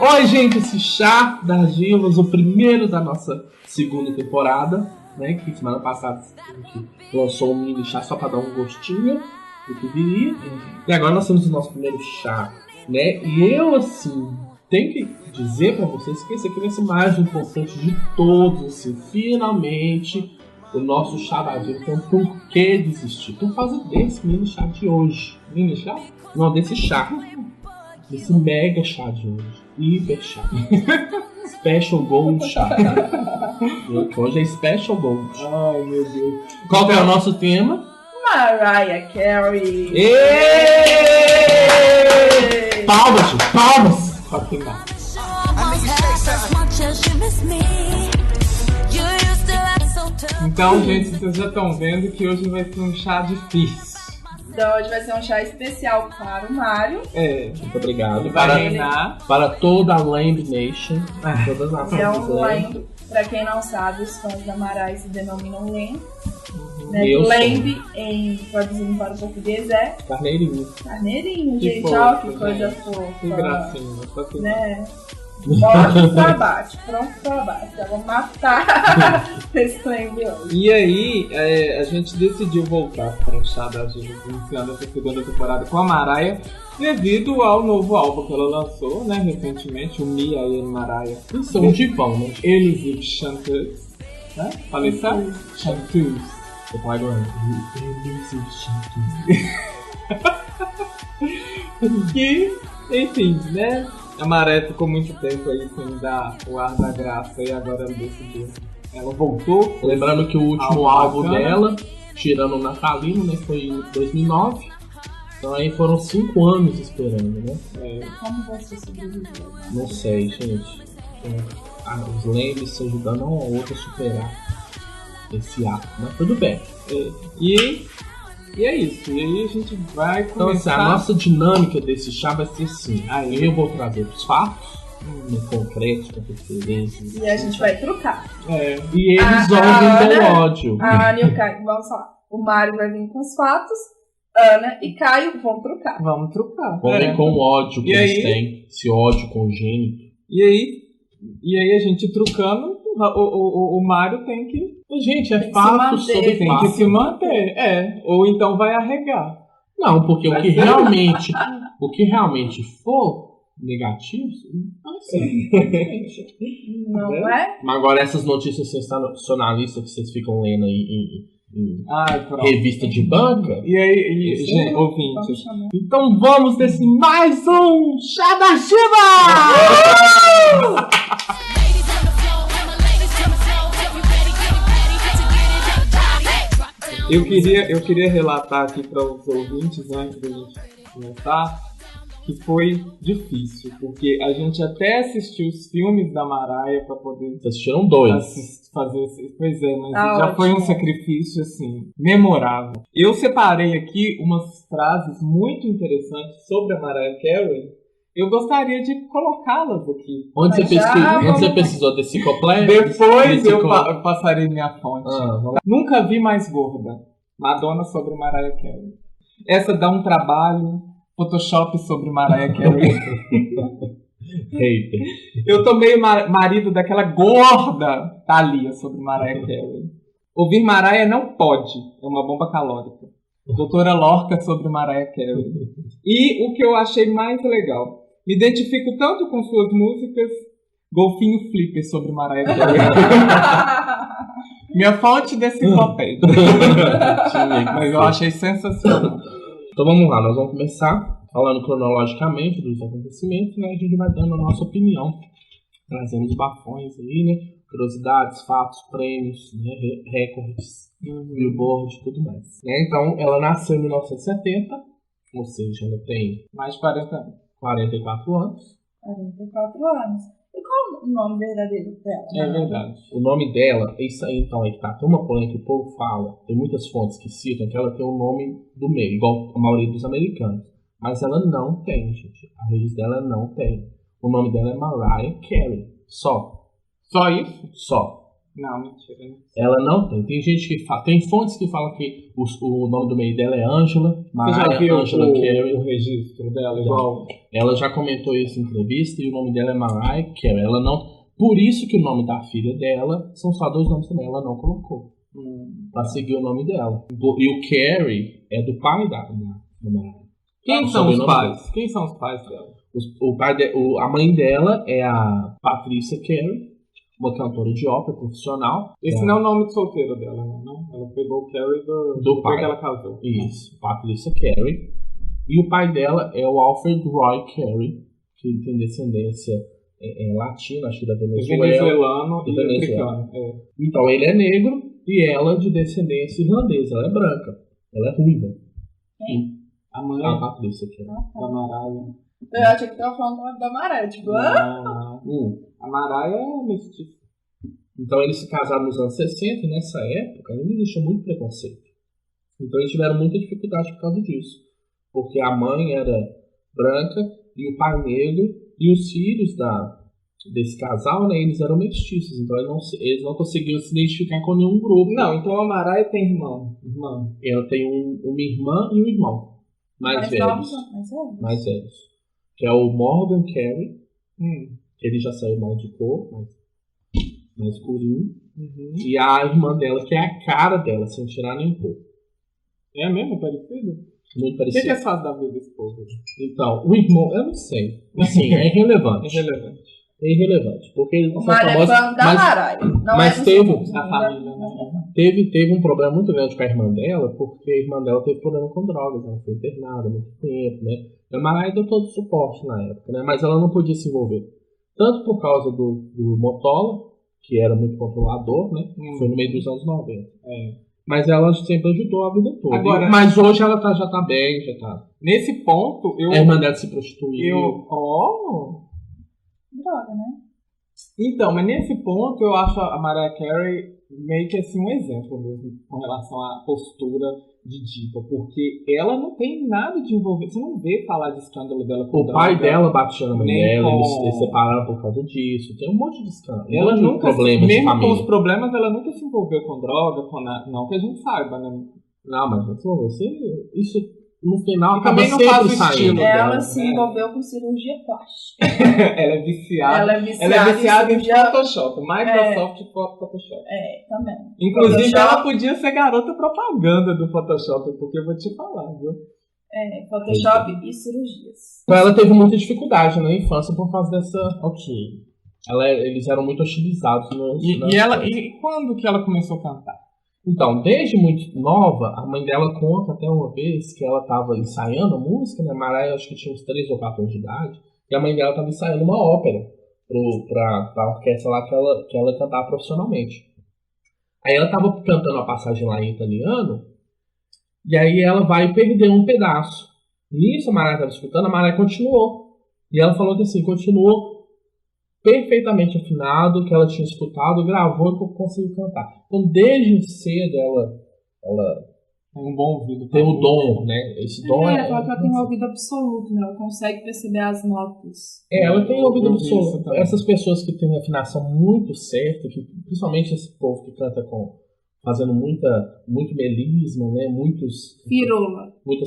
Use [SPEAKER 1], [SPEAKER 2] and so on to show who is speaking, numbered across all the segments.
[SPEAKER 1] Oi, gente, esse Chá das Divas, o primeiro da nossa segunda temporada, né? Que semana passada a gente lançou um mini chá só pra dar um gostinho do que viria. E agora nós temos o nosso primeiro chá, né? E eu, assim, tenho que dizer pra vocês que esse aqui vai ser mais importante de todos, assim. Finalmente, o nosso chá da diva tem um porquê de existir. Por causa desse mini chá de hoje. Mini chá? Não, desse chá. Desse mega chá de hoje. Hiper chá. Special Gold chá. Hoje é Special Gold.
[SPEAKER 2] Ai, meu Deus.
[SPEAKER 1] Qual que é o nosso tema?
[SPEAKER 3] Mariah Carey.
[SPEAKER 1] Palmas, palmas. Para quem dá.
[SPEAKER 2] Então, gente, vocês já estão vendo que hoje vai ser um chá difícil.
[SPEAKER 3] Então hoje vai ser um chá especial para o Mário.
[SPEAKER 1] Muito obrigado.
[SPEAKER 2] Para
[SPEAKER 1] toda a Lamb Nation. Todas as
[SPEAKER 3] É
[SPEAKER 1] nações
[SPEAKER 3] um
[SPEAKER 1] Lamb.
[SPEAKER 3] Lamb. Pra quem não sabe, os fãs da Mariah se denominam Lamb. Né?
[SPEAKER 1] Eu
[SPEAKER 3] Lamb, traduzindo para o português, é
[SPEAKER 1] Carneirinho.
[SPEAKER 3] carneirinho,
[SPEAKER 2] Que
[SPEAKER 3] gente.
[SPEAKER 2] fofo,
[SPEAKER 3] Ó, que
[SPEAKER 2] gente.
[SPEAKER 3] coisa
[SPEAKER 2] Que
[SPEAKER 3] fofa.
[SPEAKER 2] gracinha. Só que...
[SPEAKER 3] Né? Pronto pra abate, pronto pra abate. Já vou matar esse Lamb hoje.
[SPEAKER 2] E aí, a gente decidiu voltar para o chá da Diva, iniciando essa segunda temporada com a Mariah, devido ao novo álbum que ela lançou, né, recentemente, o Me, I and Mariah.
[SPEAKER 1] Isso é um divão, né?
[SPEAKER 2] Elisif Chanteuse, né? Falei certo? Chanteuse.
[SPEAKER 1] Eu falo agora.
[SPEAKER 2] Que, enfim, né? A Mariah ficou muito tempo aí sem dar o ar da graça e agora ela decidiu. Ela voltou.
[SPEAKER 1] Lembrando que o último álbum
[SPEAKER 2] bacana
[SPEAKER 1] dela, tirando o Natalino, né, foi em 2009. Então aí foram 5 anos esperando, né?
[SPEAKER 3] Como você sobreviveu? Né?
[SPEAKER 1] Não sei, gente. Os Lambs se ajudando um ao outro a superar esse ato, mas tudo bem.
[SPEAKER 2] E é isso. E aí a gente vai
[SPEAKER 1] Então assim,
[SPEAKER 2] começar.
[SPEAKER 1] a nossa dinâmica desse chá vai ser assim. Aí eu vou trazer os fatos, concretos, com referências.
[SPEAKER 3] E a gente vai trocar.
[SPEAKER 1] E eles
[SPEAKER 3] A
[SPEAKER 1] ouvem com
[SPEAKER 3] Ana-
[SPEAKER 1] ódio.
[SPEAKER 3] A Ana e o Caio, vamos falar. O Mário vai vir com os fatos, Ana e Caio vão trocar.
[SPEAKER 2] Vamos trocar.
[SPEAKER 1] Vão com o ódio que
[SPEAKER 2] E
[SPEAKER 1] eles
[SPEAKER 2] aí?
[SPEAKER 1] têm. Esse ódio congênito.
[SPEAKER 2] E aí a gente trucando, o Mário tem que
[SPEAKER 1] Gente, é
[SPEAKER 3] Tem que
[SPEAKER 1] fato
[SPEAKER 3] se manter,
[SPEAKER 1] sobre
[SPEAKER 2] tem
[SPEAKER 1] fato.
[SPEAKER 2] que se manter. Ou então vai arregar.
[SPEAKER 1] Não, porque o que realmente for negativo, não sei.
[SPEAKER 3] Não é?
[SPEAKER 1] Mas agora essas notícias sensacionalistas que vocês ficam lendo aí em
[SPEAKER 2] Ai, pronto.
[SPEAKER 1] revista de banca.
[SPEAKER 2] E aí,
[SPEAKER 1] Isso.
[SPEAKER 2] gente,
[SPEAKER 3] Vamos
[SPEAKER 2] ouvintes,
[SPEAKER 3] chamar.
[SPEAKER 1] Então vamos desse mais um Chá da Diva!
[SPEAKER 2] eu queria relatar aqui para os ouvintes, antes da gente começar, que foi difícil, porque a gente até assistiu os filmes da Mariah para poder
[SPEAKER 1] Vocês assistiram 2.
[SPEAKER 2] fazer. Pois é, mas
[SPEAKER 3] Ah,
[SPEAKER 2] já foi um
[SPEAKER 3] ótimo.
[SPEAKER 2] sacrifício, assim, memorável. Eu separei aqui umas frases muito interessantes sobre a Mariah Carey. Eu gostaria de colocá-las aqui.
[SPEAKER 1] Onde você,
[SPEAKER 3] Mas já
[SPEAKER 1] onde você
[SPEAKER 3] vamos-
[SPEAKER 1] pesquisou? Decicopléia?
[SPEAKER 2] Depois eu passarei minha fonte.
[SPEAKER 1] Vamos lá.
[SPEAKER 2] Nunca vi mais gorda. Madonna sobre Mariah Carey. Essa dá um trabalho. Photoshop sobre Mariah Carey.
[SPEAKER 1] Hater.
[SPEAKER 2] Eu tomei marido daquela gorda Thalia sobre Mariah Carey. Ouvir Mariah não pode. É uma bomba calórica. Doutora Lorca sobre Mariah Carey. E o que eu achei mais legal. Me identifico tanto com suas músicas. Golfinho Flipper sobre Mariah Carey. Minha fonte desse enciclopédia. Mas eu achei sensacional.
[SPEAKER 1] Então vamos lá, nós vamos começar falando cronologicamente dos acontecimentos, né? A gente vai dando a nossa opinião, trazendo os bafões aí, né? Curiosidades, fatos, prêmios, né? Recordes, Billboard e tudo mais. Né? Então, ela nasceu em 1970, ou seja, ela tem
[SPEAKER 2] Mais de 40 anos.
[SPEAKER 1] 44 anos.
[SPEAKER 3] 44 anos. E qual o nome verdadeiro dela?
[SPEAKER 2] É verdade.
[SPEAKER 1] O nome dela, isso aí então aí que tá, tem uma polêmica que o povo fala, tem muitas fontes que citam que ela tem o nome do meio, igual a maioria dos americanos. Mas ela não tem, gente. A raiz dela não tem. O nome dela é Mariah Carey. Só.
[SPEAKER 2] Só isso?
[SPEAKER 1] Só.
[SPEAKER 2] Não, mentira. Né?
[SPEAKER 1] Ela não tem. Tem gente que fala, tem fontes que falam que o nome do meio dela é Angela.
[SPEAKER 2] Você já viu
[SPEAKER 1] Angela Carey.
[SPEAKER 2] o registro dela? Igual.
[SPEAKER 1] Ela já comentou isso em entrevista e o nome dela é Mariah Carey. Ela não. Por isso que o nome da filha dela são só 2 nomes também. Ela não colocou. Pra seguir o nome dela. E o Carey é do pai da Mariah.
[SPEAKER 2] Quem são os pais? Quem são os pais dela?
[SPEAKER 1] A mãe dela é a Patricia Carey, uma cantora de ópera profissional.
[SPEAKER 2] Esse não é o nome de solteiro dela, não? Ela pegou o Carey do pai que ela casou.
[SPEAKER 1] Isso, Patricia Carey. E o pai dela é o Alfred Roy Carey, que ele tem descendência latina, acho que da Venezuela.
[SPEAKER 2] Venezuelano e africano.
[SPEAKER 1] Então ele é negro e ela de descendência irlandesa. Ela é branca, ela é ruiva.
[SPEAKER 2] A mãe
[SPEAKER 1] A Patricia Carey.
[SPEAKER 2] da Mariah.
[SPEAKER 3] Eu achei que tava falando da Mariah, tipo,
[SPEAKER 2] Não. A Mariah é mestiça.
[SPEAKER 1] Então eles se casaram nos anos 60 e nessa época ainda existia muito preconceito. Então eles tiveram muita dificuldade por causa disso. Porque a mãe era branca e o pai negro e os filhos desse casal, né, eles eram mestiços. Então eles não conseguiam se identificar com nenhum grupo.
[SPEAKER 2] Não, então a Mariah tem irmã.
[SPEAKER 1] Ela tem uma irmã e um irmão. Mais velhos. Mais velhos. Que é o Morgan Carey. Que ele já saiu mais de cor, mais escurinho. E a irmã dela, que é a cara dela, sem tirar nem pôr.
[SPEAKER 2] É mesmo? Parecido?
[SPEAKER 1] Muito
[SPEAKER 2] O
[SPEAKER 1] parecido.
[SPEAKER 2] que é fácil da vida desse povo?
[SPEAKER 1] Então, o irmão, eu não sei. Assim, é irrelevante. É irrelevante. Porque eles
[SPEAKER 3] o
[SPEAKER 1] são
[SPEAKER 3] Mariah é
[SPEAKER 1] famosos.
[SPEAKER 3] fã da Mariah. Não
[SPEAKER 1] mas
[SPEAKER 3] é
[SPEAKER 1] teve
[SPEAKER 2] da família, né?
[SPEAKER 1] Teve um problema muito grande com a irmã dela, porque a irmã dela teve problema com drogas. Ela foi internada há muito tempo, né? A Mariah deu todo o suporte na época, né? Mas ela não podia se envolver. Tanto por causa do Mottola, que era muito controlador, né? Foi no meio dos anos 90. Mas ela sempre ajudou a vida toda.
[SPEAKER 2] Agora,
[SPEAKER 1] mas hoje ela já tá bem, já tá.
[SPEAKER 2] Nesse ponto,
[SPEAKER 1] A irmã dela se prostituiu.
[SPEAKER 3] Droga, né?
[SPEAKER 2] Então, mas nesse ponto eu acho a Mariah Carey meio que assim um exemplo mesmo com relação à postura de diva, porque ela não tem nada de envolvimento. Você não vê falar de escândalo dela com
[SPEAKER 1] o
[SPEAKER 2] droga,
[SPEAKER 1] pai dela batia na mãe dela,
[SPEAKER 2] com...
[SPEAKER 1] eles separaram por causa disso. Tem um monte de escândalo.
[SPEAKER 2] Ela nunca,
[SPEAKER 1] problemas
[SPEAKER 2] mesmo
[SPEAKER 1] de família.
[SPEAKER 2] com os problemas, ela nunca se envolveu com droga, não que a gente saiba, né?
[SPEAKER 1] Não, mas isso no final
[SPEAKER 2] e também não faz o estilo
[SPEAKER 3] ela
[SPEAKER 2] dela.
[SPEAKER 3] Se envolveu com cirurgia plástica.
[SPEAKER 2] Ela é viciada.
[SPEAKER 3] Ela é viciada
[SPEAKER 2] em Photoshop. Microsoft e Photoshop.
[SPEAKER 3] Também.
[SPEAKER 2] Inclusive,
[SPEAKER 3] Photoshop.
[SPEAKER 2] ela podia ser garota propaganda do Photoshop, porque eu vou te falar, viu?
[SPEAKER 3] Photoshop e cirurgias.
[SPEAKER 1] Então ela teve muita dificuldade na infância por causa dessa... Eles eram muito hostilizados.
[SPEAKER 2] E quando que ela começou a cantar?
[SPEAKER 1] Então, desde muito nova, a mãe dela conta até uma vez que ela estava ensaiando a música, né? Mariah acho que tinha uns 3 ou 4 anos de idade, e a mãe dela estava ensaiando uma ópera para a orquestra lá que ela cantava profissionalmente. Aí ela estava cantando a passagem lá em italiano, e aí ela vai perder um pedaço. Nisso a Mariah estava escutando, a Mariah continuou. E ela falou que assim, continuou perfeitamente afinado, que ela tinha escutado, gravou e conseguiu cantar. Então, desde cedo, ela
[SPEAKER 2] tem um bom ouvido.
[SPEAKER 1] Tem um dom, né? Esse dom
[SPEAKER 3] ela fala que ela tem um ouvido absoluto, né? Ela consegue perceber as notas.
[SPEAKER 1] Ela tem um ouvido absoluto. Essas pessoas que têm afinação muito certa, que, principalmente esse povo que canta fazendo muito melisma, né? Muitas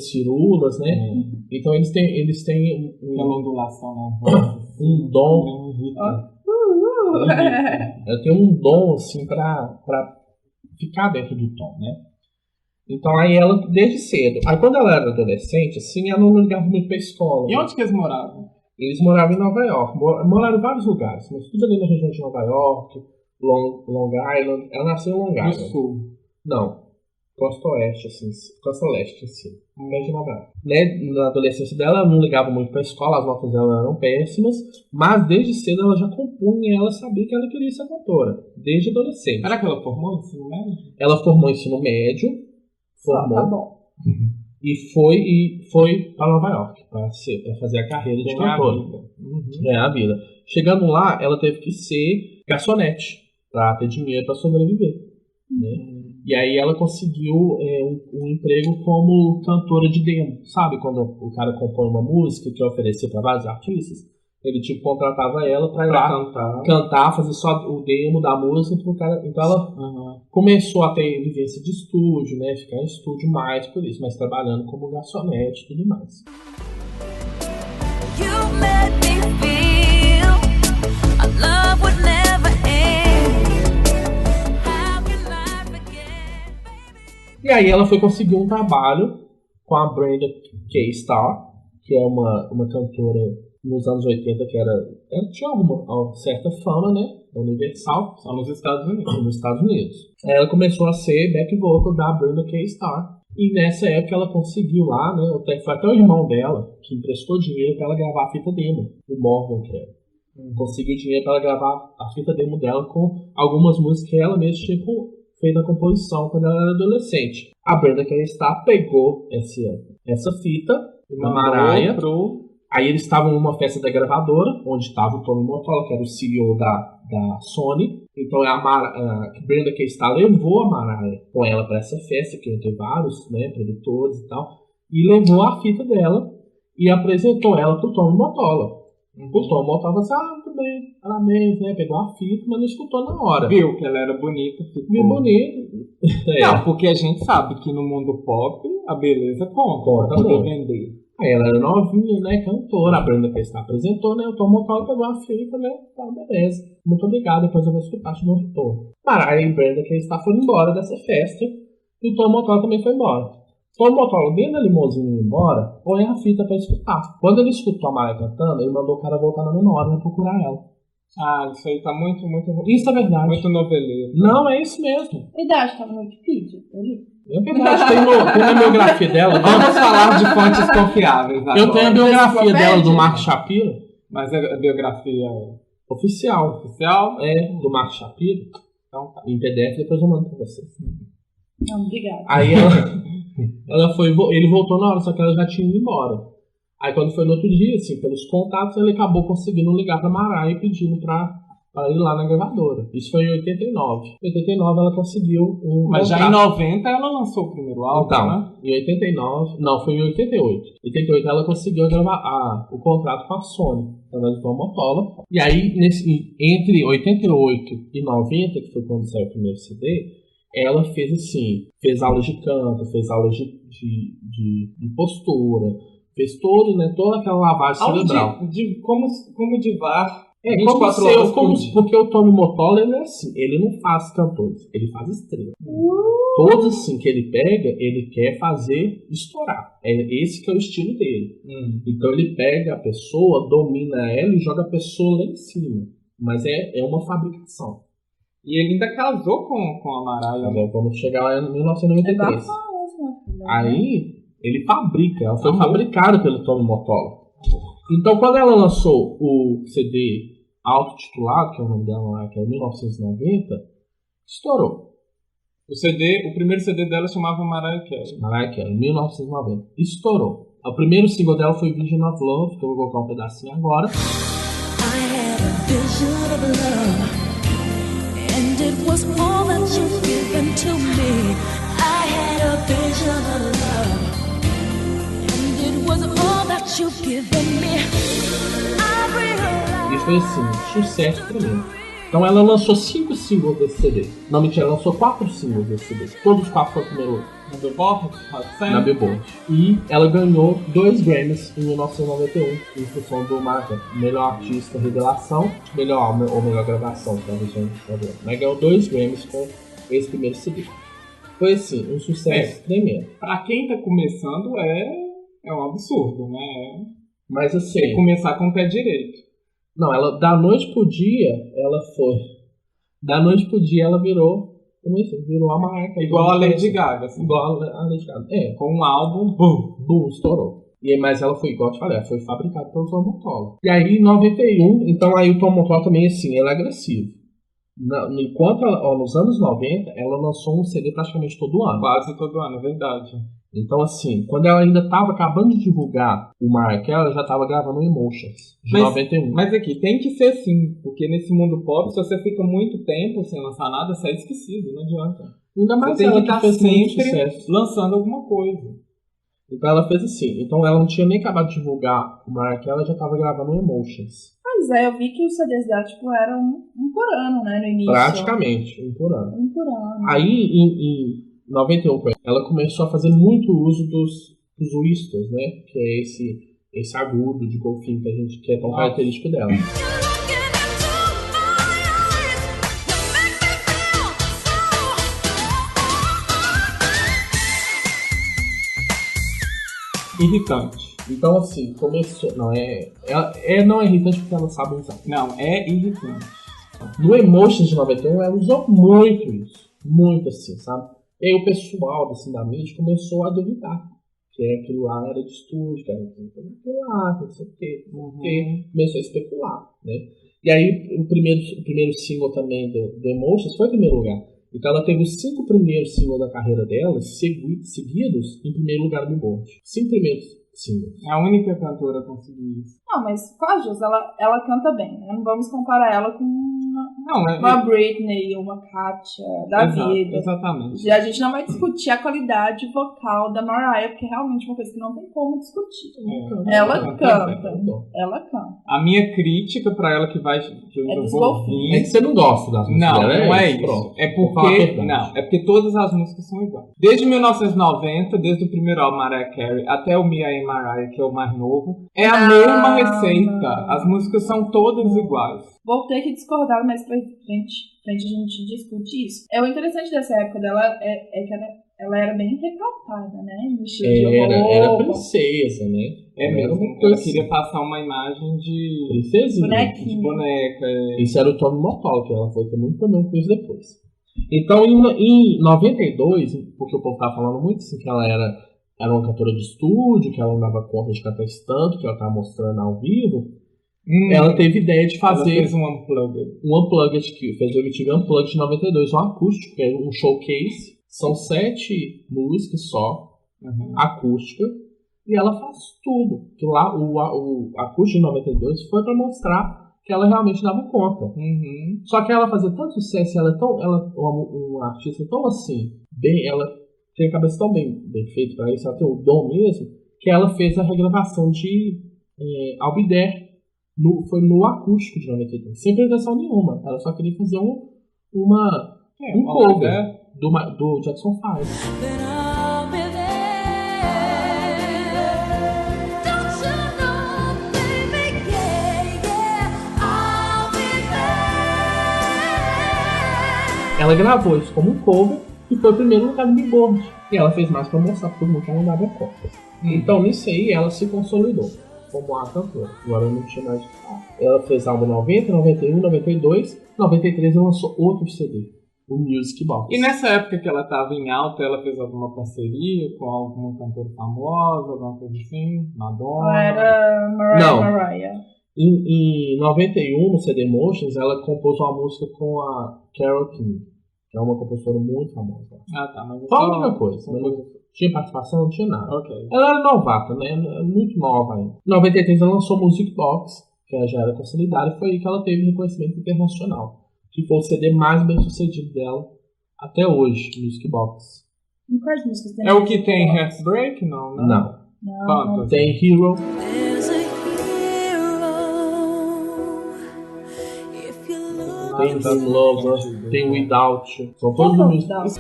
[SPEAKER 1] firulas, né? Então eles têm
[SPEAKER 2] uma ondulação na voz.
[SPEAKER 1] Um dom. Ela tem um dom assim pra ficar dentro do tom, né? Então aí ela, desde cedo. Aí quando ela era adolescente, assim, ela não ligava muito pra escola.
[SPEAKER 2] E onde que eles moravam?
[SPEAKER 1] Eles moravam em Nova York. Moraram em vários lugares, mas tudo ali na região de Nova York, Long Island. Ela nasceu em Long Island.
[SPEAKER 2] No sul?
[SPEAKER 1] Não. Costa Oeste, assim. Costa Leste, assim. Médio de Nova York. Né? Na adolescência dela, ela não ligava muito pra escola, as notas dela eram péssimas, mas desde cedo ela já compunha e ela sabia que ela queria ser cantora. Desde adolescente.
[SPEAKER 2] Será que ela formou ensino médio?
[SPEAKER 1] Ela formou ensino médio. Formou.
[SPEAKER 3] Tá bom.
[SPEAKER 1] E foi para Nova York para fazer a carreira de cantora. Ganhar a vida. Chegando lá, ela teve que ser garçonete para ter dinheiro para sobreviver. Né? E aí ela conseguiu um emprego como cantora de demo. Sabe quando o cara compõe uma música e quer oferecer para vários artistas? Ele, tipo, contratava ela pra ir
[SPEAKER 2] Pra
[SPEAKER 1] lá cantar, fazer só o demo da música pro cara. Então ela começou a ter vivência de estúdio, né? Ficar em estúdio mais por isso, mas trabalhando como garçonete e tudo mais.
[SPEAKER 4] You made me feel our love would never end. How can I forget, baby?
[SPEAKER 1] E aí ela foi conseguir um trabalho com a Brenda K. Starr, que é uma cantora nos anos 80 que ela tinha uma certa fama, né? Universal.
[SPEAKER 2] Só nos Estados Unidos.
[SPEAKER 1] Nos Estados Unidos. Aí ela começou a ser back vocal da Brenda K. Starr. E nessa época ela conseguiu lá, né? Foi até o irmão dela que emprestou dinheiro para ela gravar a fita demo, o Morgan, que era. Conseguiu dinheiro para ela gravar a fita demo dela com algumas músicas que ela mesma tinha feito a composição quando ela era adolescente. A Brenda K. Starr pegou essa fita da Mariah. Aí eles estavam numa festa da gravadora, onde estava o Tommy Mottola, que era o CEO da Sony. Então a Brenda K. Starr levou a Mariah com ela para essa festa, que ia ter vários, né, produtores e tal, e levou a fita dela e apresentou ela pro Tommy Mottola. O Tommy Mottola disse, tudo bem, parabéns, né, pegou a fita, mas não escutou na hora.
[SPEAKER 2] Viu que ela era bonita.
[SPEAKER 1] Viu bonito.
[SPEAKER 2] Não, porque a gente sabe que no mundo pop a beleza conta pra poder vender.
[SPEAKER 1] Aí ela era novinha, né, cantora, a Brenda K. Starr apresentou, né, o Tom Mottola pegou a fita, né, tá, beleza, muito obrigado, depois eu vou escutar no retorno. Mariah e Brenda K. Starr foram embora dessa festa, e o Tom Mottola também foi embora. Tom Mottola, dentro da limusine indo embora, põe a fita pra escutar. Quando ele escutou a Mariah cantando, ele mandou o cara voltar na memória pra procurar ela.
[SPEAKER 2] Ah, isso aí tá muito...
[SPEAKER 1] Isso é verdade.
[SPEAKER 2] Muito noveleiro.
[SPEAKER 1] Não, é isso mesmo.
[SPEAKER 3] Idade, tava no Wikipedia, eu li.
[SPEAKER 1] É verdade, tem na biografia dela.
[SPEAKER 2] Vamos falar de fontes confiáveis agora.
[SPEAKER 1] Eu tenho a biografia dela do Mark Shapiro.
[SPEAKER 2] Mas a biografia
[SPEAKER 1] oficial. Do Mark Shapiro. Então, em PDF, depois eu mando pra vocês.
[SPEAKER 3] Não, obrigada.
[SPEAKER 1] Aí ele voltou na hora, só que ela já tinha ido embora. Aí quando foi no outro dia, assim, pelos contatos, ele acabou conseguindo ligar pra Mariah e pedindo pra ir lá na gravadora. Isso foi em 89. Em 89 ela conseguiu
[SPEAKER 2] Mas já em 90 ela lançou o primeiro álbum,
[SPEAKER 1] então,
[SPEAKER 2] né?
[SPEAKER 1] Em 89... Não, foi em 88. Em 88 ela conseguiu gravar o contrato com a Sony, através do Tom Mottola. E aí, entre 88 e 90, que foi quando saiu o primeiro CD, ela fez aulas de canto, fez aulas de postura, fez toda aquela lavagem cerebral.
[SPEAKER 2] De como divar
[SPEAKER 1] 24 horas por dia. Porque o Tommy Mottola, ele é assim, ele não faz cantores, ele faz estrelas. Todos assim que ele pega, ele quer fazer estourar. Esse que é o estilo dele. Então ele pega a pessoa, domina ela e joga a pessoa lá em cima. Mas é uma fabricação.
[SPEAKER 2] E ele ainda casou com a Mariah.
[SPEAKER 1] Mas vamos chegar lá em 1993. Aí ele fabrica, ela foi fabricada pelo Tommy Mottola. Então quando ela lançou o CD autotitulado, que é o nome dela, que é 1990, estourou.
[SPEAKER 2] O primeiro CD dela chamava Mariah Carey.
[SPEAKER 1] Mariah Carey, 1990. Estourou. O primeiro single dela foi Vision of Love, que eu vou colocar um pedacinho agora.
[SPEAKER 4] I had a vision of love, and it was all that you've given to me. I had a vision of love, and it was all that you've given me. I realized.
[SPEAKER 1] E foi assim, sucesso tremendo. Então ela lançou 5 singles desse CD. Não, mentira, ela lançou 4 singles desse CD. Todos os 4 foram primeiro
[SPEAKER 2] Na Billboard?
[SPEAKER 1] na Billboard. E ela ganhou 2 Grammys em 1991 em função do marca Melhor Artista Revelação, Melhor Álbum ou Melhor Gravação, talvez não. Mas ganhou 2 Grammys com esse primeiro CD. Foi assim, um sucesso tremendo.
[SPEAKER 2] Pra quem tá começando é um absurdo, né?
[SPEAKER 1] Mas assim,
[SPEAKER 2] Tem que começar com o pé direito.
[SPEAKER 1] não, ela da noite pro dia, ela virou a marca.
[SPEAKER 2] Igual a Lady Gaga. Assim.
[SPEAKER 1] Igual a Lady Gaga.
[SPEAKER 2] Com um álbum,
[SPEAKER 1] Boom, estourou. Mas ela foi, igual eu te falei, ela foi fabricada pelo Tom Mottola. E aí, em 91, então aí o Tom Mottola também, assim, ele é agressivo. Enquanto nos anos 90, ela lançou um CD praticamente todo ano.
[SPEAKER 2] Quase todo ano, é verdade.
[SPEAKER 1] Então, assim, quando ela ainda estava acabando de divulgar o Mariah, ela já estava gravando Emotions, de 91.
[SPEAKER 2] Mas aqui, tem que ser assim, porque nesse mundo pop, se você fica muito tempo sem lançar nada, você é esquecido, não adianta.
[SPEAKER 1] Ainda mais
[SPEAKER 2] você tem
[SPEAKER 1] ela
[SPEAKER 2] que estar
[SPEAKER 1] fez muito
[SPEAKER 2] sempre
[SPEAKER 1] sucesso.
[SPEAKER 2] lançando alguma coisa.
[SPEAKER 1] Então ela fez assim. Então ela não tinha nem acabado de divulgar o Mariah, ela já estava gravando Emotions.
[SPEAKER 3] Pois é, eu vi que os CDs dela, tipo, eram um por ano, né, no início.
[SPEAKER 1] Praticamente, um por ano.
[SPEAKER 3] Um por ano.
[SPEAKER 1] Aí, em 91, ela começou a fazer muito uso dos whistles, né? Que é esse agudo de golfinho que é tão característico dela.
[SPEAKER 2] Irritante.
[SPEAKER 1] Então, assim, começou. Não é irritante porque ela sabe usar.
[SPEAKER 2] Não, é irritante.
[SPEAKER 1] No Emotions de 91, ela usou muito isso. Muito assim, sabe? E aí o pessoal assim, da mídia começou a duvidar. Que aquilo lá era de estúdio, que era aquilo lá, não sei o quê. Porque começou a especular, né? E aí o primeiro single também do Emotions foi em primeiro lugar. Então ela teve os 5 primeiros singles da carreira dela seguidos em primeiro lugar no Billboard. 5 primeiros singles.
[SPEAKER 2] É a única cantora a conseguir isso.
[SPEAKER 3] Não, mas com a Jus, ela canta bem, né? Não vamos comparar ela com uma Britney, uma Katia da vida.
[SPEAKER 2] Exatamente.
[SPEAKER 3] E a gente não vai discutir a qualidade vocal da Mariah, porque é realmente uma coisa que não tem como discutir. Ela canta.
[SPEAKER 2] A minha crítica pra ela que eu vou ouvir...
[SPEAKER 1] É que você não gosta das músicas
[SPEAKER 2] Não,
[SPEAKER 1] dela,
[SPEAKER 2] não é isso.
[SPEAKER 1] Pronto.
[SPEAKER 2] É porque todas as músicas são iguais. Desde 1990, desde o primeiro álbum Mariah Carey até o Me and Mariah, que é o mais novo, é a mesma receita. As músicas são todas iguais.
[SPEAKER 3] Vou ter que discordar, mas pra gente a gente discute isso. O interessante dessa época dela é que ela era bem recatada, né? No estilo de roupa.
[SPEAKER 1] Era princesa, né?
[SPEAKER 2] É mesmo. Ela queria passar uma imagem de
[SPEAKER 1] princesinha.
[SPEAKER 2] De boneca.
[SPEAKER 1] Isso era o Tony Motola, que ela foi ter muito problema com isso depois. Então, em 92, porque o povo tava falando muito assim, que ela era uma cantora de estúdio, que ela não dava conta de cantar esse tanto, que ela tava mostrando ao vivo, ela teve ideia de fazer...
[SPEAKER 2] Ela fez um Unplugged.
[SPEAKER 1] Um Unplugged, que fez o MTV Unplugged de 92, um acústico, que é um showcase. São 7 músicas só, acústica, e ela faz tudo. Que lá, o acústico de 92 foi pra mostrar que ela realmente dava conta. Só que ela fazia tanto sucesso, ela é uma artista tão assim, ela tem a cabeça tão bem feita pra isso, ela tem o dom mesmo, que ela fez a regravação de I'll Be There, foi no acústico de 92, sem pretensão nenhuma. Ela só queria fazer um cover do Jackson 5. Ela gravou isso como um cover e foi o primeiro lugar no Billboard. E ela fez mais pra mostrar pra todo mundo que ela não dava conta. Então nisso aí ela se consolidou como a cantora. Agora não tinha mais de falar. Ela fez álbum 90, 91, 92, 93 ela lançou outro CD, o Music Box.
[SPEAKER 2] E nessa época que ela tava em alta, ela fez alguma parceria com alguma cantora famosa, alguma coisa assim? Madonna?
[SPEAKER 3] Era Mariah.
[SPEAKER 1] Em 91, no CD Emotions, ela compôs uma música com a Carole King, que é uma compositora muito famosa.
[SPEAKER 2] Ah, tá, mas
[SPEAKER 1] só a única coisa. Tinha participação, não tinha nada.
[SPEAKER 2] Okay.
[SPEAKER 1] Ela era novata, né? Muito nova ainda. Em 93 ela lançou Music Box, que ela já era consolidada, e foi aí que ela teve reconhecimento internacional. Que foi o CD mais bem sucedido dela até hoje, Music Box.
[SPEAKER 3] E quais músicas tem?
[SPEAKER 2] É o que tem Heartbreak? Não, né?
[SPEAKER 1] Não. Tem Hero. Tem Dream Lover, tem Without You. São todos músicas.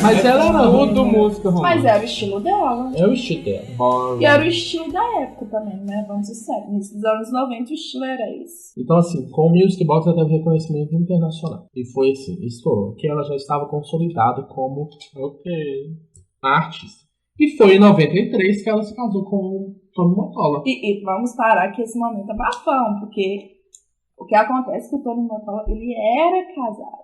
[SPEAKER 1] Mas ela era
[SPEAKER 2] tudo música romântica.
[SPEAKER 3] Mas era o estilo dela.
[SPEAKER 1] É o estilo dela.
[SPEAKER 3] E era o estilo da época também, né? Vamos ser sérios. Nos anos 90 o estilo era esse.
[SPEAKER 1] Então assim, com o Music Box ela teve reconhecimento internacional. E foi assim, estourou. Que ela já estava consolidada como artista. E foi em 93 que ela se casou com o Tony Motola.
[SPEAKER 3] E vamos parar que esse momento é bafão, porque o que acontece é que o Tony Motola, ele era casado.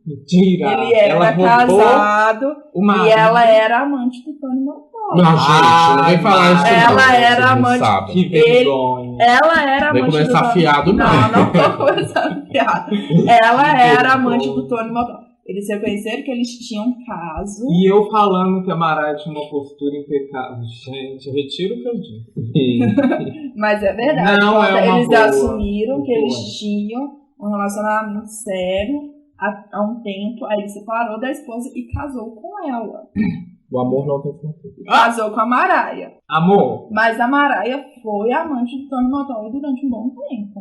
[SPEAKER 2] Mentira!
[SPEAKER 3] Ele era casado e ela era amante do Tony Motola.
[SPEAKER 1] Não, gente, não vem falar isso.
[SPEAKER 3] Ela era amante.
[SPEAKER 2] Que vergonha.
[SPEAKER 3] Ela era amante do Tony Motola.
[SPEAKER 1] Fiado,
[SPEAKER 3] não tô começando fiado. Ela era amante do Tony Motola. Eles reconheceram que eles tinham um caso.
[SPEAKER 2] E eu falando que a Mariah tinha uma postura impecável. Gente, retiro o que eu disse.
[SPEAKER 3] Mas é verdade.
[SPEAKER 2] Não,
[SPEAKER 3] eles assumiram que eles tinham um relacionamento sério há um tempo. Aí ele separou da esposa e casou com ela.
[SPEAKER 1] O amor não tem fronteira.
[SPEAKER 3] Casou com a Mariah.
[SPEAKER 2] Amor,
[SPEAKER 3] Mas a Mariah foi amante de Tony Motola durante um bom tempo.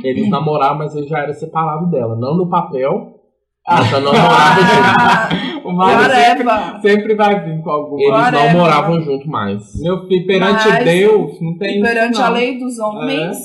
[SPEAKER 1] Eles namoraram, mas ele já era separado dela. Não no papel, mas já não moravam junto.
[SPEAKER 2] o Mário
[SPEAKER 3] Whatever.
[SPEAKER 2] sempre vai vir com alguma.
[SPEAKER 1] Eles
[SPEAKER 3] Whatever.
[SPEAKER 1] não moravam junto mais.
[SPEAKER 2] Meu filho, perante
[SPEAKER 3] Mas-
[SPEAKER 2] Deus, não tem
[SPEAKER 3] E perante
[SPEAKER 2] isso, não.
[SPEAKER 3] a lei dos homens,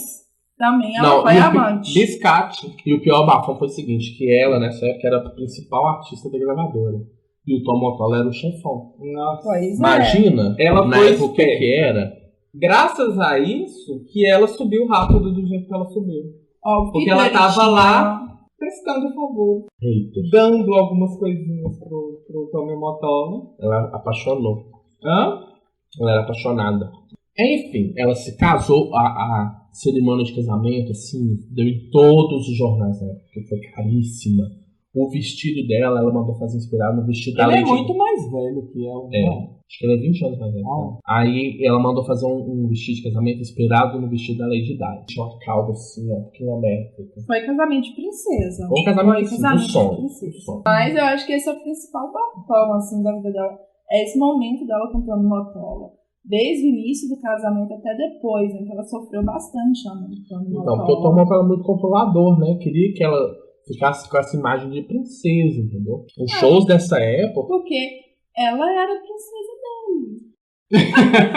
[SPEAKER 3] também ela
[SPEAKER 1] Não,
[SPEAKER 3] foi
[SPEAKER 1] e o
[SPEAKER 3] amante.
[SPEAKER 2] Biscate.
[SPEAKER 1] E o pior bafão foi o seguinte, que ela, nessa época, era a principal artista da gravadora. E o Tom Motola era o chefão.
[SPEAKER 2] Nossa.
[SPEAKER 3] Pois é.
[SPEAKER 1] Imagina,
[SPEAKER 2] Ela
[SPEAKER 1] na
[SPEAKER 2] foi
[SPEAKER 1] época, o que era.
[SPEAKER 2] Graças a isso que ela subiu rápido do jeito que ela subiu.
[SPEAKER 3] Óbvio
[SPEAKER 2] Porque
[SPEAKER 3] que
[SPEAKER 2] ela
[SPEAKER 3] ele
[SPEAKER 2] tava
[SPEAKER 3] tinha-
[SPEAKER 2] lá prestando favor.
[SPEAKER 1] Eita,
[SPEAKER 2] Dando algumas coisinhas pro Tommy Motola.
[SPEAKER 1] ela apaixonou.
[SPEAKER 2] Hã?
[SPEAKER 1] Ela era apaixonada. Enfim, ela se casou, a cerimônia de casamento, assim, deu em todos os jornais, né? Porque foi caríssima. O vestido dela, ela mandou fazer inspirado no vestido da
[SPEAKER 2] Ele é
[SPEAKER 1] Lady
[SPEAKER 2] muito mais velho que ela.
[SPEAKER 1] É.
[SPEAKER 2] né?
[SPEAKER 1] Acho que ele é 20 anos mais velho. Aí ela mandou fazer um vestido de casamento inspirado no vestido da Lady Di. Tinha uma cauda assim, ó, quilométrica.
[SPEAKER 3] Foi casamento de princesa.
[SPEAKER 1] Ou um casamento
[SPEAKER 3] Foi
[SPEAKER 1] assim,
[SPEAKER 3] casamento
[SPEAKER 1] do sonho.
[SPEAKER 3] de princesa.
[SPEAKER 1] do sonho.
[SPEAKER 3] Mas eu acho que esse é o principal papel, assim, da vida dela. É esse momento dela com o Tony Motola. Desde o início do casamento até depois, então ela sofreu bastante amando o Tony
[SPEAKER 1] Então,
[SPEAKER 3] Motola.
[SPEAKER 1] porque o Tom Motola era muito controlador, né? Queria que ela ficasse com essa imagem de princesa, entendeu? Os shows dessa época.
[SPEAKER 3] Porque ela era a princesa dele.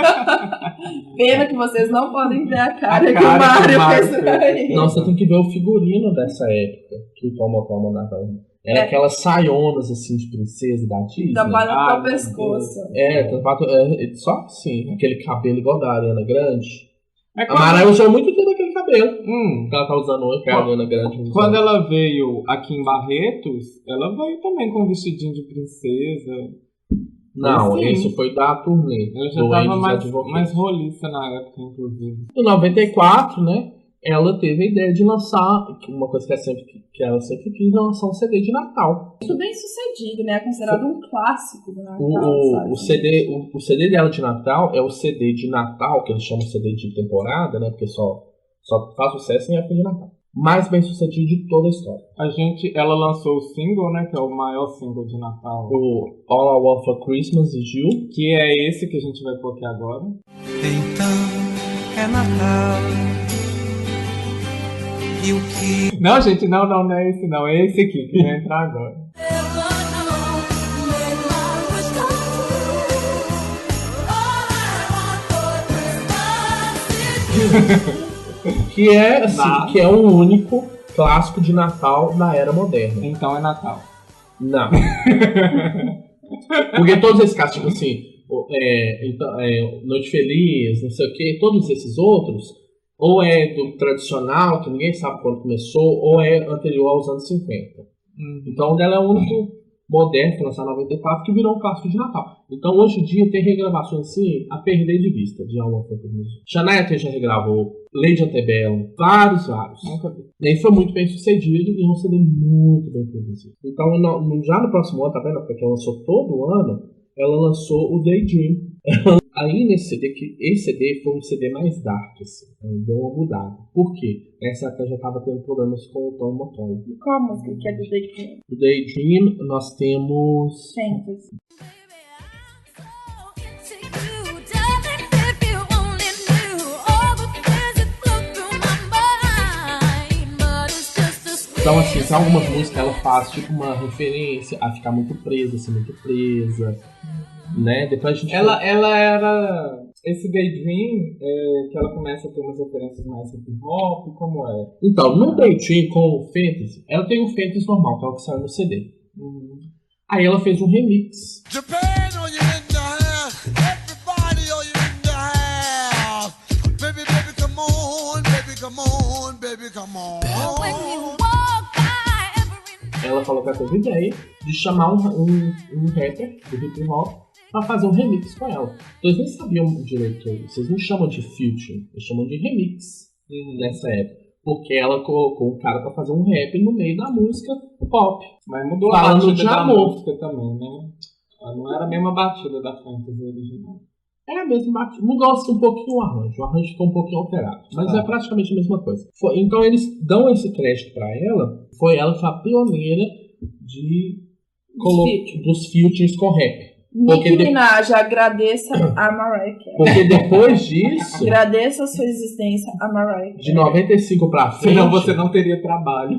[SPEAKER 3] Pena que vocês não podem ver a cara,
[SPEAKER 2] A
[SPEAKER 3] que o
[SPEAKER 2] cara que o
[SPEAKER 3] Mário
[SPEAKER 2] Mário
[SPEAKER 3] fez
[SPEAKER 2] fez.
[SPEAKER 3] aí.
[SPEAKER 1] Não, você tem que ver o figurino dessa época que o Tom Motola mandava. Era aquelas saionas assim de princesa da Disney.
[SPEAKER 3] Trabalha
[SPEAKER 2] Ah,
[SPEAKER 3] até o
[SPEAKER 2] meu
[SPEAKER 3] pescoço.
[SPEAKER 1] Só assim, aquele cabelo igual da Ariana Grande.
[SPEAKER 2] É
[SPEAKER 1] A
[SPEAKER 2] quando,
[SPEAKER 1] Mariah usou muito tempo aquele cabelo.
[SPEAKER 2] Hum,
[SPEAKER 1] Que ela tá usando hoje, que a Ariana Grande usa.
[SPEAKER 2] quando ela veio aqui em Barretos, ela veio também com um vestidinho de princesa.
[SPEAKER 1] Não,
[SPEAKER 2] Sim.
[SPEAKER 1] esse foi da turnê.
[SPEAKER 2] Ela já
[SPEAKER 1] do
[SPEAKER 2] tava
[SPEAKER 1] Angels
[SPEAKER 2] mais
[SPEAKER 1] Advocates.
[SPEAKER 2] roliça na época, inclusive.
[SPEAKER 1] Em 94, né? Ela teve a ideia de lançar, uma coisa que ela sempre quis, lançar um CD de Natal.
[SPEAKER 3] Muito bem sucedido, né? É considerado um clássico do Natal.
[SPEAKER 1] O CD dela de Natal é o CD de Natal, que eles chamam de CD de temporada, né? Porque só faz sucesso em época de Natal. Mais bem sucedido de toda a história.
[SPEAKER 2] Ela lançou o single, né? Que é o maior single de Natal.
[SPEAKER 1] O All I Want for Christmas is You.
[SPEAKER 2] Que é esse que a gente vai pôr aqui agora.
[SPEAKER 5] Então é Natal. E o que
[SPEAKER 2] Não, gente, não é esse não. É esse aqui que vai entrar agora.
[SPEAKER 1] Que é, assim,
[SPEAKER 2] Mas-
[SPEAKER 1] que é o único clássico de Natal na era moderna.
[SPEAKER 2] Então é Natal.
[SPEAKER 1] Não. Porque todos esses casos, tipo assim, Noite Feliz, não sei o que, todos esses outros, ou é do tradicional, que ninguém sabe quando começou, ou é anterior aos anos 50. Então o dela é o único moderno, que lançou em 94, que virou um clássico de Natal. Então hoje em dia tem regravações assim, a perder de vista, de All I Want for Christmas. Shania Twain já regravou, Lady Antebellum, vários.
[SPEAKER 2] Nunca vi.
[SPEAKER 1] E aí foi muito bem sucedido e um CD muito bem produzido. Então, já no próximo ano, tá vendo? Porque ela lançou todo ano, ela lançou o Daydream. Aí nesse CD, esse CD foi um CD mais dark, assim. Ela deu uma mudada. Por quê? Nessa época já tava tendo problemas com o Tom Motola.
[SPEAKER 3] E qual a música que é do Daydream?
[SPEAKER 1] O Daydream, nós temos...
[SPEAKER 3] Fantasy.
[SPEAKER 1] Então, assim, tem algumas músicas que ela faz, tipo, uma referência a ficar muito presa, assim, muito presa, né? Depois a gente...
[SPEAKER 2] Ela era... Esse Daydream, que ela começa a ter umas referências mais hip hop, como é?
[SPEAKER 1] Então, no Daydream com o Fantasy, ela tem o Fantasy normal, que é o que saiu no CD. Aí ela fez um remix.
[SPEAKER 5] Japan, are you in the house? Everybody, are you in the house? Baby, baby, come on, baby, come on, baby, come on.
[SPEAKER 1] Ela falou que ela teve a ideia de chamar um rapper do hip hop pra fazer um remix com ela. Então, eles nem sabiam direito, vocês não chamam de feature, eles chamam de remix nessa época. Porque ela colocou um cara pra fazer um rap no meio da música pop.
[SPEAKER 2] Mas mudou
[SPEAKER 1] Falando
[SPEAKER 2] a batida
[SPEAKER 1] de
[SPEAKER 2] da
[SPEAKER 1] amor.
[SPEAKER 2] música também, né? Ela não era a mesma batida da Fantasy original.
[SPEAKER 1] É a mesma batida, mudou assim um pouquinho o arranjo ficou um pouquinho alterado, mas é praticamente a mesma coisa. Então eles dão esse crédito pra ela, foi ela que foi a pioneira dos features com rap.
[SPEAKER 3] Nicki Minaj, agradeça a Mariah Carey.
[SPEAKER 1] Porque depois disso,
[SPEAKER 3] Agradeça a sua existência a Mariah Carey.
[SPEAKER 1] de 95 pra frente...
[SPEAKER 2] Senão você não teria trabalho.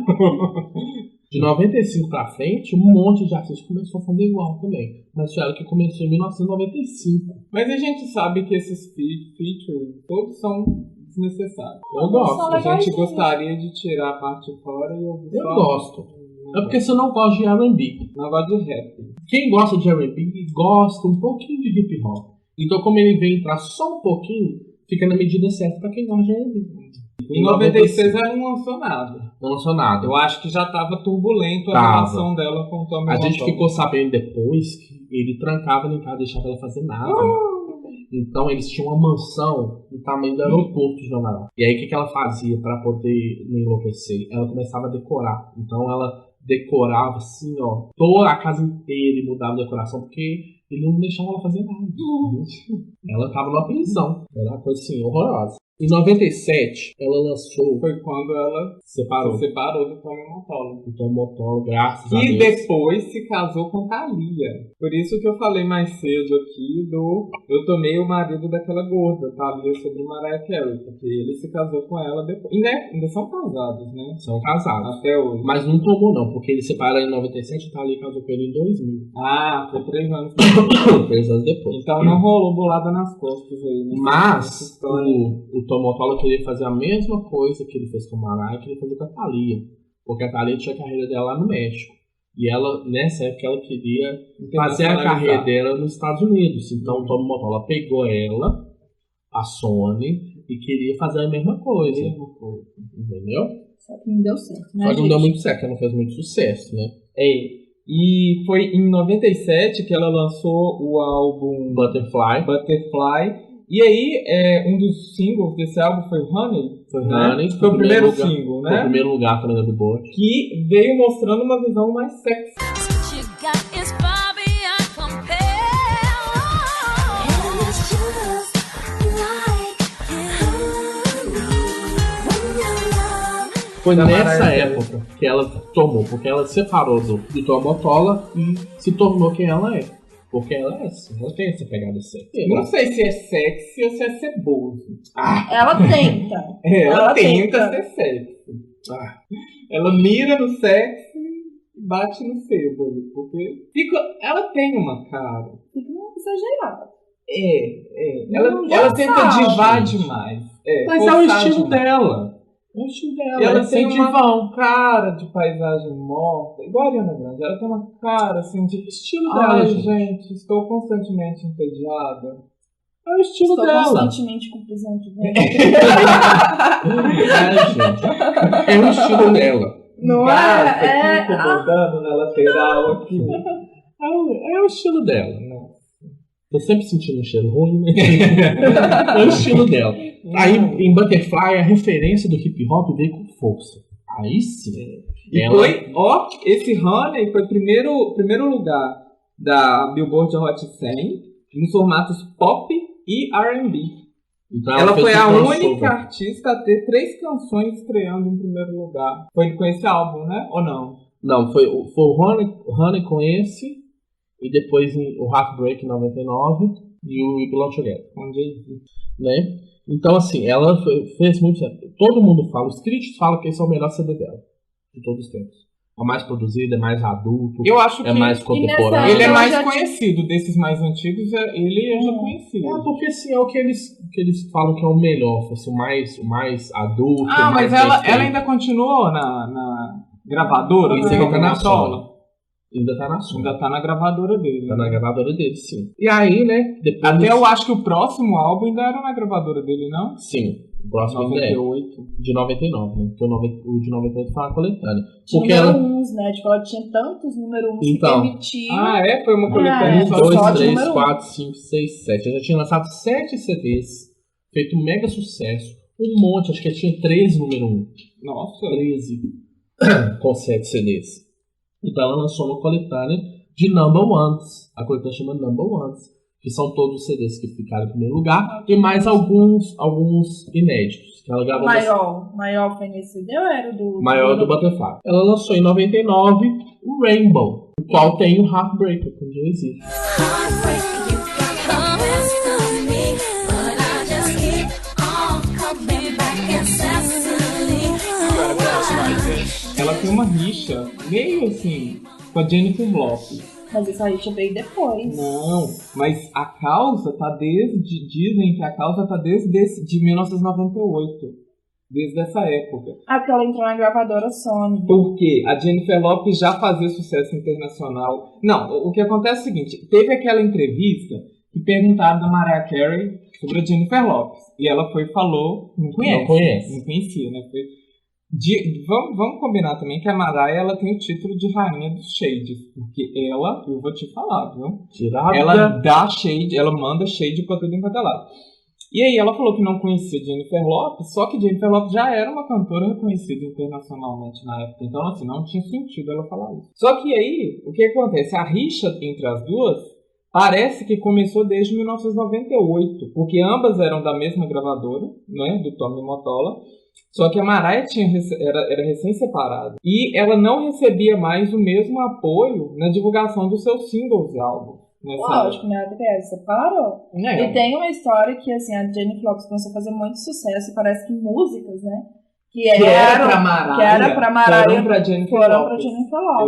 [SPEAKER 1] De 95 pra frente, um monte de artistas começou a fazer igual também. Mas foi ela que começou em 1995.
[SPEAKER 2] Mas a gente sabe que esses features todos são desnecessários.
[SPEAKER 1] Eu gosto.
[SPEAKER 3] são
[SPEAKER 2] A gente
[SPEAKER 3] legaisinhos.
[SPEAKER 2] gostaria de tirar a parte fora e ouvir
[SPEAKER 1] Eu
[SPEAKER 2] só.
[SPEAKER 1] gosto. É porque você não gosta de R&B.
[SPEAKER 2] Não gosto de rap.
[SPEAKER 1] Quem gosta de R&B gosta um pouquinho de hip hop. Então, como ele vem entrar só um pouquinho, fica na medida certa pra quem gosta de R&B.
[SPEAKER 2] Em 96 ela não lançou nada.
[SPEAKER 1] Não lançou nada.
[SPEAKER 2] Eu acho que já tava turbulento a
[SPEAKER 1] Tava.
[SPEAKER 2] relação dela com o Tommy
[SPEAKER 1] A gente
[SPEAKER 2] Motola.
[SPEAKER 1] ficou sabendo depois que ele trancava ela em casa, deixava ela fazer nada. Então eles tinham uma mansão no tamanho do aeroporto de Nova York. E aí o que ela fazia pra poder não enlouquecer? Ela começava a decorar. Então ela decorava assim, ó, toda a casa inteira e mudava a decoração, porque ele não deixava ela fazer nada. Ela tava numa prisão. Era uma coisa assim, horrorosa. Em 97, ela lançou,
[SPEAKER 2] Foi quando ela
[SPEAKER 1] se
[SPEAKER 2] se separou do Tommy Motola.
[SPEAKER 1] o Tom Motola, graças a
[SPEAKER 2] E
[SPEAKER 1] Deus.
[SPEAKER 2] depois se casou com Thalia. Por isso que eu falei mais cedo aqui eu tomei o marido daquela gorda, Thalia, sobre Mariah Carey. Porque ele se casou com ela depois. E ainda são casados, né?
[SPEAKER 1] São casados.
[SPEAKER 2] Até hoje.
[SPEAKER 1] Mas não tomou não, porque ele separaram em 97 e Thalia casou com ele em 2000.
[SPEAKER 2] Ah, foi 3 anos depois.
[SPEAKER 1] 3 anos depois.
[SPEAKER 2] Então não rolou bolada nas costas aí, né?
[SPEAKER 1] Mas o Tom Motola queria fazer a mesma coisa que ele fez com a Mariah, que ele fazia com a Thalia. Porque a Thalia tinha a carreira dela lá no México. E ela, nessa época, ela queria fazer a carreira dela nos Estados Unidos. Então o Tom Motola pegou ela, a Sony, e queria fazer a mesma coisa. Entendeu?
[SPEAKER 3] Só que não deu certo, né,
[SPEAKER 1] Só que não
[SPEAKER 3] gente?
[SPEAKER 1] deu muito certo, ela não fez muito sucesso, né?
[SPEAKER 2] E foi em 97 que ela lançou o álbum Butterfly. E aí, um dos singles desse álbum foi Honey.
[SPEAKER 1] Foi
[SPEAKER 2] né?
[SPEAKER 1] Honey,
[SPEAKER 2] Foi o primeiro
[SPEAKER 1] lugar,
[SPEAKER 2] single,
[SPEAKER 1] Foi o
[SPEAKER 2] né?
[SPEAKER 1] primeiro lugar também da Billboard.
[SPEAKER 2] Que veio mostrando uma visão mais sexy.
[SPEAKER 4] What you got is far beyond compare. And it's just like when you love.
[SPEAKER 1] Foi
[SPEAKER 2] Da
[SPEAKER 1] nessa
[SPEAKER 2] Mariah Carey.
[SPEAKER 1] época que ela tomou, porque ela separou do Tom Motola e se tornou quem ela é. Porque ela é assim, ela tem essa pegada sexy.
[SPEAKER 2] Não sei se é sexy ou se é ceboso.
[SPEAKER 3] Ela tenta.
[SPEAKER 2] Ela
[SPEAKER 3] Ela
[SPEAKER 2] tenta
[SPEAKER 3] tenta.
[SPEAKER 2] ser sexy. Ela mira no sexy e bate no ceboso. Porque ela tem uma cara.
[SPEAKER 3] Fica exagerado.
[SPEAKER 2] Ela
[SPEAKER 3] forçar,
[SPEAKER 2] tenta divar
[SPEAKER 1] gente.
[SPEAKER 2] demais.
[SPEAKER 1] Mas é o
[SPEAKER 2] forçar
[SPEAKER 1] estilo
[SPEAKER 2] demais.
[SPEAKER 1] dela. É o estilo dela.
[SPEAKER 2] Ela
[SPEAKER 1] é
[SPEAKER 2] tem
[SPEAKER 1] sem
[SPEAKER 2] uma
[SPEAKER 1] divão.
[SPEAKER 2] cara de paisagem morta, igual a Ariana Grande. Ela tem uma cara assim de
[SPEAKER 1] Estilo dela,
[SPEAKER 2] ai,
[SPEAKER 1] gente.
[SPEAKER 2] gente, estou constantemente entediada.
[SPEAKER 1] É o estilo
[SPEAKER 3] Estou
[SPEAKER 1] dela.
[SPEAKER 3] constantemente com prisão de ventre.
[SPEAKER 1] É, gente. É o estilo dela.
[SPEAKER 3] Não
[SPEAKER 2] Gato
[SPEAKER 3] é?
[SPEAKER 2] aqui, incomodando na lateral aqui.
[SPEAKER 1] É o estilo dela. Tô sempre sentindo um cheiro ruim, né? É o estilo dela. Aí, em Butterfly, a referência do hip hop veio com força. Aí sim.
[SPEAKER 2] E foi, esse Honey foi o primeiro lugar da Billboard Hot 100 nos formatos pop e R&B.
[SPEAKER 1] Então,
[SPEAKER 2] Ela
[SPEAKER 1] fez
[SPEAKER 2] foi
[SPEAKER 1] um
[SPEAKER 2] a
[SPEAKER 1] crossover.
[SPEAKER 2] única artista a ter 3 canções estreando em primeiro lugar. Foi com esse álbum, né? Ou não?
[SPEAKER 1] Não, foi o Honey com esse, e depois o Heartbreak em 99 e o We Belong Together.
[SPEAKER 2] Com Jay-Z.
[SPEAKER 1] Né? Então, assim, ela fez muito certo. Todo mundo fala, os críticos falam que esse é o melhor CD dela, de todos os tempos. É mais produzido, é mais adulto,
[SPEAKER 2] Eu acho que
[SPEAKER 1] é mais contemporâneo.
[SPEAKER 2] ele é
[SPEAKER 3] Eu
[SPEAKER 2] mais
[SPEAKER 3] já
[SPEAKER 2] conhecido desses mais antigos, ele eu já conheci.
[SPEAKER 1] É, porque assim, é o que eles falam que é o melhor, assim, o mais adulto.
[SPEAKER 2] Ah,
[SPEAKER 1] o mais
[SPEAKER 2] mas ela
[SPEAKER 1] bem feito.
[SPEAKER 2] ainda continuou na gravadora
[SPEAKER 1] Ainda
[SPEAKER 2] do
[SPEAKER 1] tá
[SPEAKER 2] Tommy
[SPEAKER 1] na
[SPEAKER 2] Motola?
[SPEAKER 1] Ainda tá na sua.
[SPEAKER 2] Ainda tá na gravadora dele.
[SPEAKER 1] Tá na gravadora dele, sim. E aí, né, depois...
[SPEAKER 2] Até eu acho que o próximo álbum ainda era na gravadora dele, não?
[SPEAKER 1] Sim, o próximo ainda é
[SPEAKER 2] 98.
[SPEAKER 1] de 99, né? Porque o de 98 foi uma coletânea.
[SPEAKER 3] Tinha
[SPEAKER 1] Porque
[SPEAKER 3] número
[SPEAKER 1] ela...
[SPEAKER 3] uns, né? Tipo, ela tinha tantos número uns
[SPEAKER 1] Então.
[SPEAKER 3] que permitiam.
[SPEAKER 2] Ah, é? Foi uma coletânea
[SPEAKER 3] É,
[SPEAKER 2] só
[SPEAKER 1] 1, 2,
[SPEAKER 3] só de
[SPEAKER 1] 3,
[SPEAKER 3] número
[SPEAKER 1] 4, 5, 6, 7. Eu já tinha lançado 7 CDs, feito um mega sucesso. Um monte, acho que eu tinha 13 número 1.
[SPEAKER 2] Nossa.
[SPEAKER 1] 13 com 7 CDs. Então ela lançou uma coletânea de Number Ones. A coletânea chama Number Ones, que são todos os CDs que ficaram em primeiro lugar, e mais alguns inéditos. Que ela gravou
[SPEAKER 3] Maior foi nesse CD ou era do...
[SPEAKER 1] maior do Butterfly. Ela lançou em 99 o Rainbow, o qual tem o Heartbreaker com Jay-Z.
[SPEAKER 2] Ela tem uma rixa meio assim com a Jennifer Lopez.
[SPEAKER 3] Mas essa rixa veio depois.
[SPEAKER 2] Não, mas a causa tá dizem que a causa tá de 1998. Desde essa época.
[SPEAKER 3] Ah, porque ela entrou na gravadora Sony.
[SPEAKER 2] Porque a Jennifer Lopez já fazia sucesso internacional. Não, o que acontece é o seguinte. Teve aquela entrevista que perguntaram da Mariah Carey sobre a Jennifer Lopez. E ela foi e falou... Não conhecia, né? Vamos combinar também que a Mariah, ela tem o título de rainha dos shades. Porque ela, eu vou te falar, viu? Ela dá shade, ela manda shade pra tudo enquanto é lado. E aí ela falou que não conhecia Jennifer Lopez, só que Jennifer Lopez já era uma cantora reconhecida internacionalmente na época. Então, assim, não tinha sentido ela falar isso. Só que aí, o que acontece? A rixa entre as duas parece que começou desde 1998, porque ambas eram da mesma gravadora, né, do Tommy Mottola, só que a Mariah era recém-separada. E ela não recebia mais o mesmo apoio na divulgação dos seus singles e álbuns.
[SPEAKER 3] Lógico, né? Porque ela separou. E tem uma história que, assim, a Jennifer Lopez começou a fazer muito sucesso, e parece que músicas, né? Que era pra Mariah,
[SPEAKER 2] foram pra Jennifer Lopez.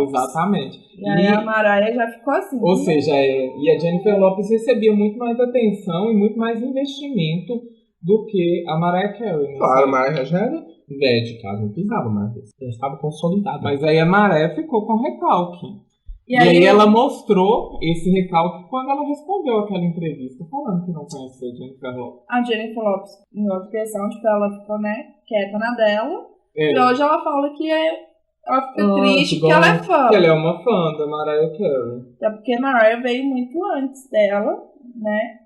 [SPEAKER 2] Exatamente.
[SPEAKER 3] E aí a Mariah já ficou assim.
[SPEAKER 2] Ou seja, e a Jennifer Lopez recebia muito mais atenção e muito mais investimento do que a Mariah Carey. Né?
[SPEAKER 1] Claro, a Mariah já era velha de casa, não precisava mais. Já estava consolidada.
[SPEAKER 2] Mas aí a Mariah ficou com recalque. E aí ela mostrou esse recalque quando ela respondeu aquela entrevista, falando que não conhecia a Jennifer Lopez.
[SPEAKER 3] A Jennifer Lopez, em outra questão, tipo, ela ficou, né, quieta na dela. E hoje ela fala que ela fica triste porque ela é fã.
[SPEAKER 2] Que ela é uma fã da Mariah Carey.
[SPEAKER 3] Até porque a Mariah veio muito antes dela, né?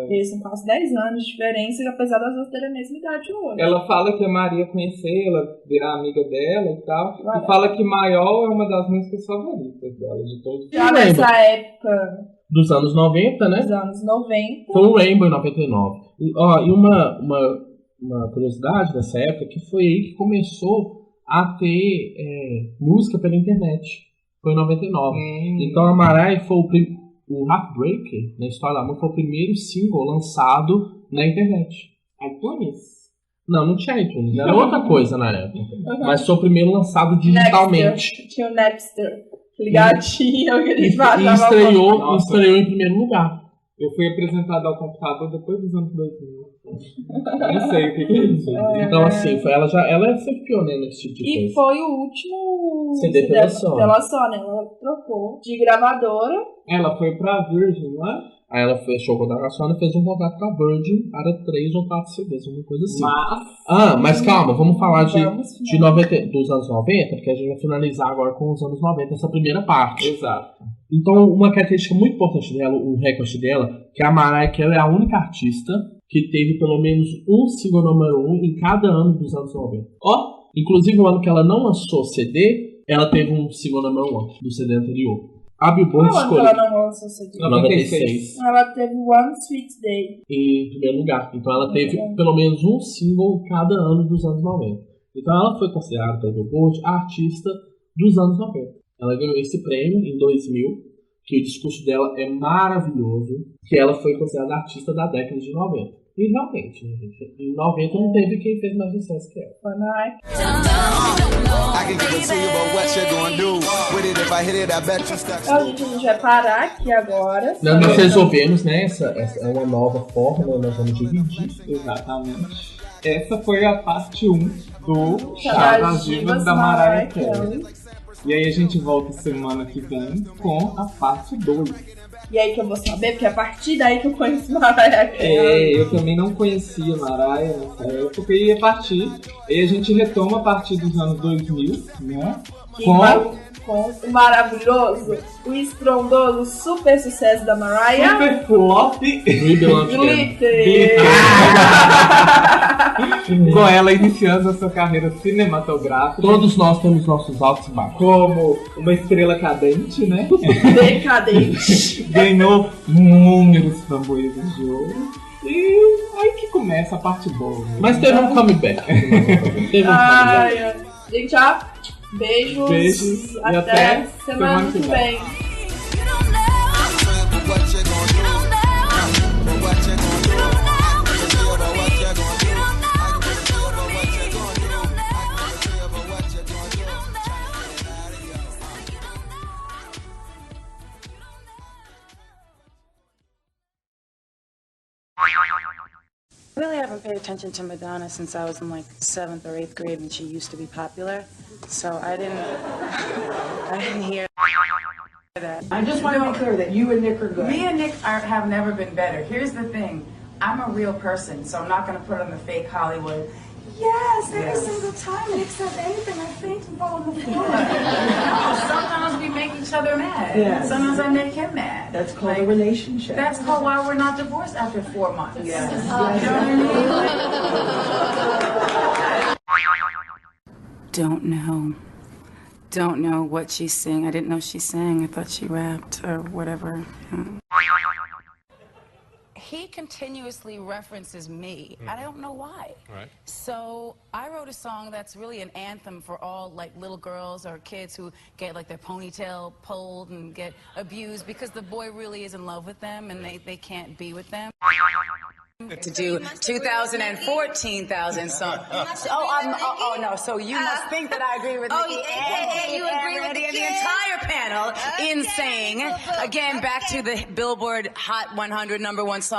[SPEAKER 3] Eles são quase 10 anos de diferença, apesar das duas terem a mesma idade hoje.
[SPEAKER 2] Ela fala que a Maria conhecer ela, virar amiga dela e tal. E fala que Maior é uma das músicas favoritas dela, de todos.
[SPEAKER 3] Já nessa época
[SPEAKER 1] dos anos 90, né?
[SPEAKER 3] Dos anos 90.
[SPEAKER 1] Foi o Rainbow em 99. E uma curiosidade dessa época, que foi aí que começou a ter música pela internet. Foi em 99. Então a Mariah foi o Heartbreaker, na história da música, foi o primeiro single lançado na internet.
[SPEAKER 2] iTunes?
[SPEAKER 1] Não tinha iTunes, era outra coisa na época. Mas foi o primeiro lançado digitalmente.
[SPEAKER 3] Tinha o Napster, ligadinho, que eles
[SPEAKER 1] estreou em primeiro lugar.
[SPEAKER 2] Eu fui apresentado ao computador depois dos anos 2000. Eu não sei o que é isso.
[SPEAKER 1] Então, assim, ela é sempre pioneira nesse tipo de coisa.
[SPEAKER 3] E foi o último
[SPEAKER 1] CD pela Sony.
[SPEAKER 3] Ela trocou de gravadora.
[SPEAKER 2] Ela foi pra Virgin, não é?
[SPEAKER 1] Aí ela fechou com a Sony e fez um contrato com a Virgin. Era 3 ou 4 CDs, uma coisa assim. Mas calma, vamos falar dos anos 90, porque a gente vai finalizar agora com os anos 90, essa primeira parte.
[SPEAKER 2] Exato.
[SPEAKER 1] Então, uma característica muito importante dela, um recorde dela, que a Mariah Carey é a única artista que teve pelo menos um single número 1 em cada ano dos anos 90. Inclusive o ano que ela não lançou CD, ela teve um single número 1 do CD anterior. A Billboard escolheu...
[SPEAKER 3] Qual ano ela não lançou CD?
[SPEAKER 1] 96.
[SPEAKER 3] Ela teve One Sweet Day
[SPEAKER 1] em primeiro lugar. Então ela teve pelo menos um single em cada ano dos anos 90. Então ela foi considerada pela Billboard a artista dos anos 90. Ela ganhou esse prêmio em 2000, que o discurso dela é maravilhoso, que ela foi considerada artista da década de 90. E realmente, né, gente? Em 90 não teve quem fez mais sucesso que ela.
[SPEAKER 3] A gente vai parar aqui agora.
[SPEAKER 1] Nós resolvemos, né? Essa é uma nova forma, nós vamos dividir.
[SPEAKER 2] Exatamente. Essa foi a parte 1 do Chá das Divas da Mariah Carey. E aí a gente volta semana que vem com a parte 2.
[SPEAKER 3] E aí que eu vou saber, porque é a partir daí que eu conheço Mariah Carey.
[SPEAKER 2] Eu também não conhecia Mariah nessa época, e a partir... E a gente retoma a partir dos anos 2000, né?
[SPEAKER 3] Com o maravilhoso, o estrondoso super sucesso da Mariah.
[SPEAKER 2] Super flop.
[SPEAKER 3] Glitter.
[SPEAKER 2] Com ela iniciando a sua carreira cinematográfica.
[SPEAKER 1] Todos nós temos nossos altos e baixos.
[SPEAKER 2] Como uma estrela cadente, né?
[SPEAKER 3] Decadente.
[SPEAKER 2] Ganhou inúmeros framboesas de ouro. E aí que começa a parte boa. Né?
[SPEAKER 1] Mas teve um comeback.
[SPEAKER 3] Gente, Beijos.
[SPEAKER 1] Beijos e
[SPEAKER 3] Até
[SPEAKER 1] até
[SPEAKER 3] semana que vem.
[SPEAKER 4] You don't know.
[SPEAKER 5] But what you gonna do?
[SPEAKER 4] You don't know.
[SPEAKER 5] But what you gonna do?
[SPEAKER 4] You don't know.
[SPEAKER 5] I can tell you about what you gonna do.
[SPEAKER 4] You don't know.
[SPEAKER 5] I can tell you about what you gonna do.
[SPEAKER 4] You don't know.
[SPEAKER 5] I can tell you about what you gonna do.
[SPEAKER 4] You don't know.
[SPEAKER 6] I really haven't paid attention to Madonna since I was in like 7th or 8th grade when she used to be popular. So I didn't hear that.
[SPEAKER 7] I just want to be clear that you and Nick are good.
[SPEAKER 8] Me and Nick have never been better. Here's the thing. I'm a real person, so I'm not going to put on the fake Hollywood. Yes, every single time Nick says anything, I faint and fall on the floor. No, sometimes we make each other mad.
[SPEAKER 7] Yes.
[SPEAKER 8] Sometimes I make him mad.
[SPEAKER 7] That's called a relationship.
[SPEAKER 8] That's called why we're not divorced after 4 months.
[SPEAKER 7] Yes.
[SPEAKER 8] You know what I mean? Don't know what she's saying. I didn't know she sang. I thought she rapped or whatever.
[SPEAKER 9] He continuously references me. I don't know why.
[SPEAKER 10] Right.
[SPEAKER 9] So I wrote a song that's really an anthem for all like little girls or kids who get like their ponytail pulled and get abused because the boy really is in love with them and they can't be with them. To do 2014,000 songs. Oh no, so you must think that I agree with Nikki and
[SPEAKER 4] you agree with
[SPEAKER 9] the entire panel in saying, again, back to the Billboard Hot 100 #1 song.